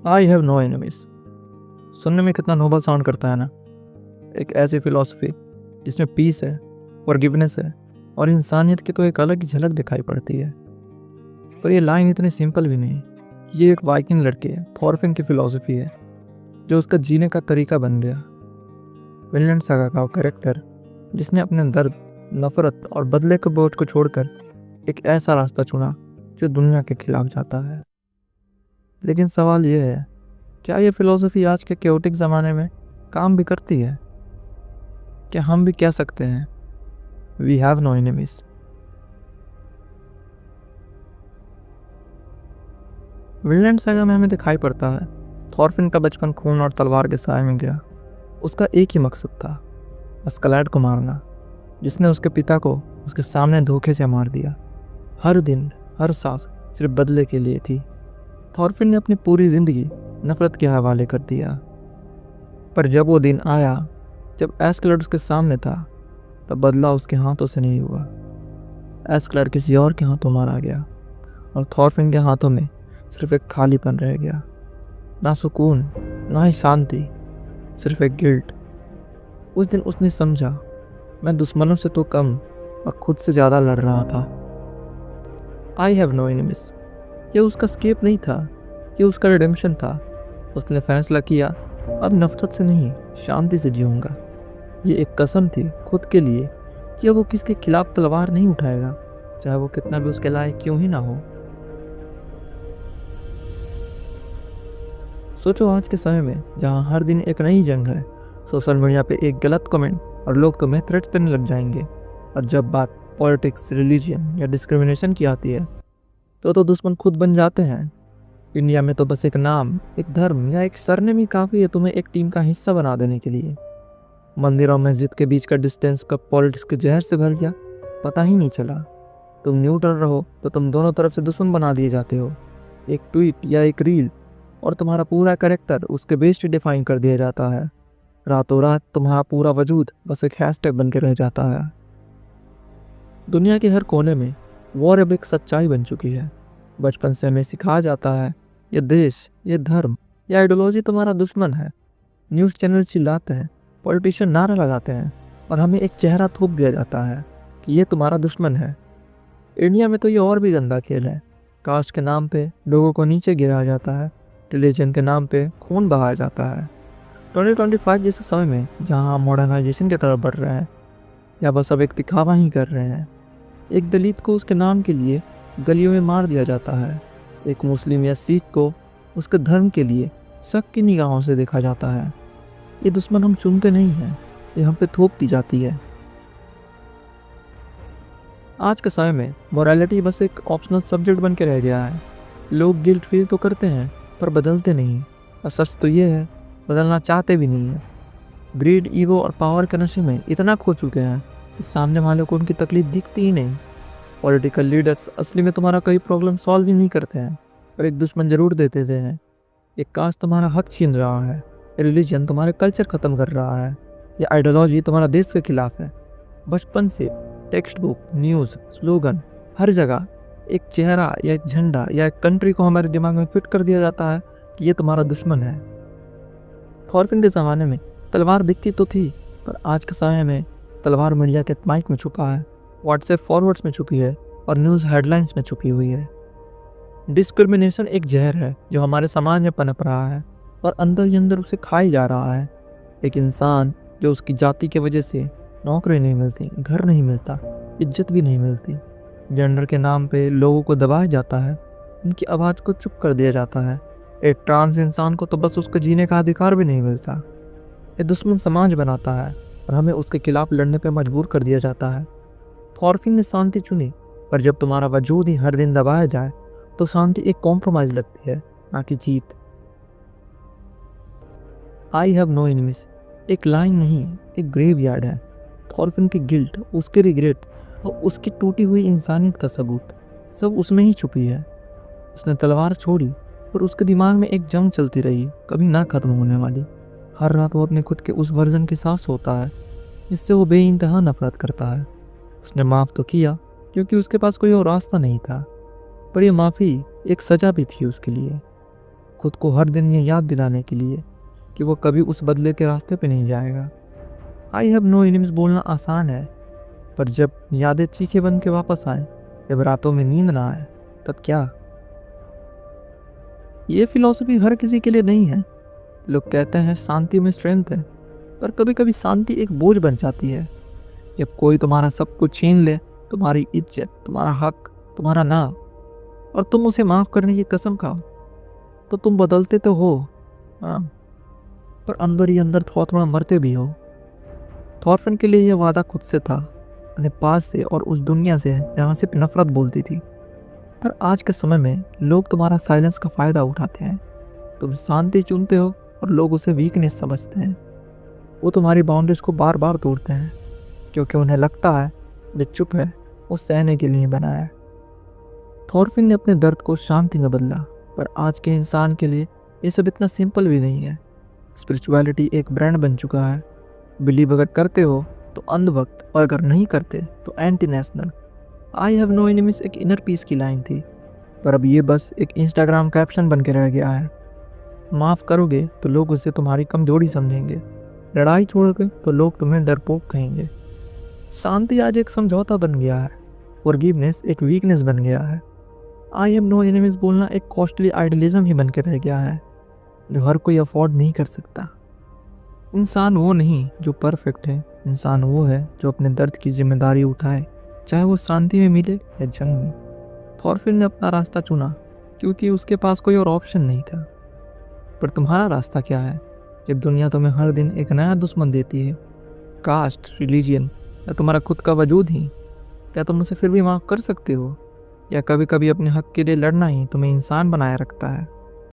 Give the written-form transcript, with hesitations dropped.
I have no enemies. सुनने में कितना नोबल साउंड करता है ना। एक ऐसी फिलॉसफी जिसमें पीस है, फॉरगिवनेस है और इंसानियत की तो एक अलग ही झलक दिखाई पड़ती है। पर ये लाइन इतनी सिंपल भी नहीं। ये एक वाइकिंग लड़के थॉरफिन की फिलॉसफी है जो उसका जीने का तरीका बन गया। विनलैंड सागा का कैरेक्टर जिसने अपने दर्द, नफरत और बदले के बोझ को छोड़कर एक ऐसा रास्ता चुना जो दुनिया के खिलाफ जाता है। लेकिन सवाल यह है, क्या ये फिलॉसफी आज के क्योटिक ज़माने में काम भी करती है? क्या हम भी कह सकते हैं we have no enemies? Vinland Saga में हमें दिखाई पड़ता है थॉरफिन का बचपन खून और तलवार के साए में गया। उसका एक ही मकसद था, अस्कलैड को मारना, जिसने उसके पिता को उसके सामने धोखे से मार दिया। हर दिन, हर सांस सिर्फ बदले के लिए थी। थॉरफिन ने अपनी पूरी जिंदगी नफरत के हवाले कर दिया। पर जब वो दिन आया जब एस्कलैड उसके सामने था, तब बदला उसके हाथों से नहीं हुआ। एस्कलैड किसी और के हाथों मारा गया और थॉरफिन के हाथों में सिर्फ एक खालीपन रह गया। ना सुकून, ना ही शांति, सिर्फ एक गिल्ट। उस दिन उसने समझा, मैं दुश्मनों से तो कम और खुद से ज़्यादा लड़ रहा था। I have no enemies. ये उसका स्केप नहीं था, ये उसका रिडेम्पशन था। उसने फैसला किया, अब नफरत से नहीं, शांति से जीऊंगा। ये एक कसम थी खुद के लिए कि अब वो किसके खिलाफ तलवार नहीं उठाएगा, चाहे वो कितना भी उसके लायक क्यों ही ना हो। सोचो आज के समय में जहाँ हर दिन एक नई जंग है, सोशल मीडिया पे एक गलत कमेंट और लोग तुम्हें थ्रेट्स देने लग जाएंगे। और जब बात पॉलिटिक्स, रिलीजन या डिस्क्रिमिनेशन की आती है तो दुश्मन खुद बन जाते हैं। इंडिया में तो बस एक नाम, एक धर्म या एक सरनेम ही काफ़ी है तुम्हें एक टीम का हिस्सा बना देने के लिए। मंदिर और मस्जिद के बीच का डिस्टेंस कब पॉलिटिक्स के जहर से भर गया पता ही नहीं चला। तुम न्यूट्रल रहो तो तुम दोनों तरफ से दुश्मन बना दिए जाते हो। एक ट्वीट या एक रील और तुम्हारा पूरा कैरेक्टर उसके बेस्ड डिफाइन कर दिया जाता है। रातों रात तुम्हारा पूरा वजूद बस एक हैशटैग बन के रह जाता है। दुनिया के हर कोने में वॉर अब एक सच्चाई बन चुकी है। बचपन से हमें सिखाया जाता है ये देश, ये धर्म, ये आइडियोलॉजी तुम्हारा दुश्मन है। न्यूज़ चैनल चिल्लाते हैं, पॉलिटिशियन नारा लगाते हैं और हमें एक चेहरा थोप दिया जाता है कि ये तुम्हारा दुश्मन है। इंडिया में तो ये और भी गंदा खेल है। कास्ट के नाम पे लोगों को नीचे गिराया जाता है, रिलीजन के नाम पे खून बहाया जाता है। 2025 जैसे समय में जहाँ हम मॉडर्नाइजेशन की तरफ बढ़ रहे हैं या बस अब एक दिखावा ही कर रहे हैं, एक दलित को उसके नाम के लिए गलियों में मार दिया जाता है। एक मुस्लिम या सिख को उसके धर्म के लिए शक की निगाहों से देखा जाता है। ये दुश्मन हम चुनते नहीं हैं, ये हम पे थोप दी जाती है। आज के समय में मोरालिटी बस एक ऑप्शनल सब्जेक्ट बन के रह गया है। लोग गिल्ट फील तो करते हैं पर बदलते नहीं, और सच तो ये है बदलना चाहते भी नहीं है। ग्रीड, ईगो और पावर के नशे में इतना खो चुके हैं कि सामने वाले को उनकी तकलीफ दिखती ही नहीं। पॉलिटिकल लीडर्स असली में तुम्हारा कोई प्रॉब्लम सॉल्व ही नहीं करते हैं, पर एक दुश्मन जरूर दे देते हैं। एक कास्ट तुम्हारा हक छीन रहा है, रिलीजन तुम्हारे कल्चर ख़त्म कर रहा है, या आइडियोलॉजी तुम्हारा देश के खिलाफ है। बचपन से टेक्स्ट बुक, न्यूज़, स्लोगन, हर जगह एक चेहरा या एक झंडा या एक कंट्री को हमारे दिमाग में फिट कर दिया जाता है कि ये तुम्हारा दुश्मन है। थॉरफिन के ज़माने में तलवार दिखती तो थी, पर आज के समय में तलवार मीडिया के माइक में छुपा है, व्हाट्सएप फॉरवर्ड्स में छुपी है और न्यूज़ हेडलाइंस में छुपी हुई है। डिस्क्रिमिनेशन एक जहर है जो हमारे समाज में पनप रहा है और अंदर ही अंदर उसे खाई जा रहा है। एक इंसान जो उसकी जाति की वजह से नौकरी नहीं मिलती, घर नहीं मिलता, इज्जत भी नहीं मिलती। जेंडर के नाम पे लोगों को दबाया जाता है, उनकी आवाज़ को चुप कर दिया जाता है। एक ट्रांस इंसान को तो बस उसके जीने का अधिकार भी नहीं मिलता। ये दुश्मन समाज बनाता है और हमें उसके खिलाफ लड़ने पर मजबूर कर दिया जाता है। थॉरफिन ने शांति चुनी, पर जब तुम्हारा वजूद ही हर दिन दबाया जाए तो शांति एक कॉम्प्रोमाइज लगती है, ना कि जीत। आई हैव नो एनिमीज एक लाइन नहीं, एक ग्रेवयार्ड है। थॉरफिन की गिल्ट, उसके रिग्रेट और उसकी टूटी हुई इंसानियत का सबूत सब उसमें ही छुपी है। उसने तलवार छोड़ी पर उसके दिमाग में एक जंग चलती रही, कभी ना खत्म होने वाली। हर रात वो अपने खुद के उस वर्जन के साथ सोता है जिससे वो बेइंतहा नफरत करता है। उसने माफ़ तो किया क्योंकि उसके पास कोई और रास्ता नहीं था, पर यह माफ़ी एक सज़ा भी थी उसके लिए। खुद को हर दिन ये याद दिलाने के लिए कि वो कभी उस बदले के रास्ते पे नहीं जाएगा। आई हैव नो एनिमीज बोलना आसान है, पर जब यादें चीखे बन के वापस आए, जब रातों में नींद ना आए, तब क्या? ये फिलॉसफी हर किसी के लिए नहीं है। लोग कहते हैं शांति में स्ट्रेंथ है, पर कभी कभी शांति एक बोझ बन जाती है। जब कोई तुम्हारा सब कुछ छीन ले, तुम्हारी इज्जत, तुम्हारा हक, तुम्हारा नाम, और तुम उसे माफ करने की कसम खाओ, तो तुम बदलते तो हो, हाँ, पर अंदर ही अंदर थोड़ा थोड़ा मरते भी हो। थॉरफिन के लिए यह वादा खुद से था, अपने पास से और उस दुनिया से जहाँ सिर्फ नफरत बोलती थी। पर आज के समय में लोग तुम्हारा साइलेंस का फ़ायदा उठाते हैं। तुम शांति चुनते हो और लोग उसे वीकनेस समझते हैं। वो तुम्हारी बाउंड्रीज को बार बार तोड़ते हैं, क्योंकि उन्हें लगता है जो चुप है वो सहने के लिए बना है। थॉरफिन ने अपने दर्द को शांति में बदला, पर आज के इंसान के लिए ये सब इतना सिंपल भी नहीं है। स्पिरिचुअलिटी एक ब्रांड बन चुका है। बिलीव अगर करते हो तो अंधभक्त, और अगर नहीं करते तो anti national. I have no enemies एक इनर पीस की लाइन थी, पर अब ये बस एक इंस्टाग्राम कैप्शन बन के रह गया है। माफ़ करोगे तो लोग उसे तुम्हारी कमजोरी समझेंगे, लड़ाई छोड़ोगे तो लोग तुम्हें डरपोक कहेंगे। शांति आज एक समझौता बन गया है, फॉरगिवनेस एक वीकनेस बन गया है। आई हैव नो एनिमीज बोलना एक कॉस्टली आइडियलिज्म ही बन के रह गया है, जो हर कोई अफोर्ड नहीं कर सकता। इंसान वो नहीं जो परफेक्ट है, इंसान वो है जो अपने दर्द की जिम्मेदारी उठाए, चाहे वो शांति में मिले या जंग में। थॉरफिन ने अपना रास्ता चुना क्योंकि उसके पास कोई और ऑप्शन नहीं था। पर तुम्हारा रास्ता क्या है जब दुनिया तुम्हें हर दिन एक नया दुश्मन देती है? कास्ट, रिलीजन या तुम्हारा खुद का वजूद ही? क्या तुम उसे फिर भी माफ़ कर सकते हो, या कभी कभी अपने हक के लिए लड़ना ही तुम्हें इंसान बनाए रखता है?